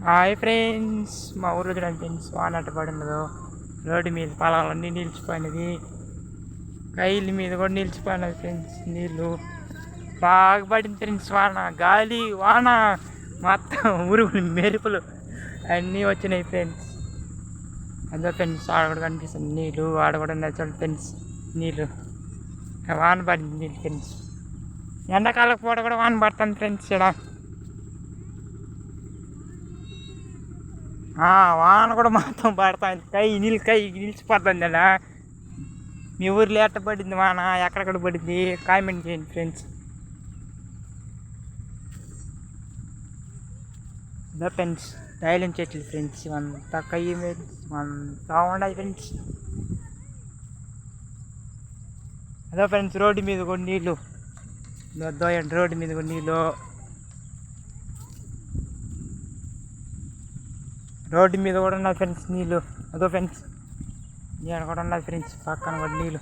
Hi friends, మా ఊర్లో చూడండి ఫ్రెండ్స్, వాన అట్ట పడినదో. రోడ్డు మీద పొలాలన్నీ నిలిచిపోయినది, కైళ్ళ మీద కూడా నిలిచిపోయినది ఫ్రెండ్స్. నీళ్ళు బాగా పడింది ఫ్రెండ్స్. వాన, గాలి, వాన మొత్తం ఉరుగులు మెరుపులు అన్నీ వచ్చినాయి ఫ్రెండ్స్. అదే ఫ్రెండ్స్, ఆడ కూడా కనిపిస్తుంది నీళ్ళు, ఆడ కూడా నచ్చండి ఫ్రెండ్స్ నీళ్ళు. వాన పడింది నీళ్ళు ఫ్రెండ్స్. ఎండాకాలం పూట కూడా వాన పడుతుంది ఫ్రెండ్స్. ఇక్కడ వాన కూడా మొత్తం పడుతుంది, కై నిలిచిపోతుంది అలా. మీ ఊర్లో ఎట్ట పడింది వాన, ఎక్కడెక్కడ పడింది కామెంట్ చేయండి ఫ్రెండ్స్. అదే ఫ్రెండ్స్, డైలం చెట్లు ఫ్రెండ్స్, అంతా కై అంతా ఉన్నాయి ఫ్రెండ్స్. అదే ఫ్రెండ్స్, రోడ్డు మీద కూడా నీళ్ళు దోయండి, రోడ్డు మీద కూడా నీళ్ళు, రోడ్డు మీద కూడా ఉన్నాయి ఫ్రెండ్స్ నీళ్ళు. అదో ఫ్రెండ్స్, ఇక్కడ కూడా ఉన్నాయి ఫ్రెండ్స్, పక్కన కూడా నీళ్ళు.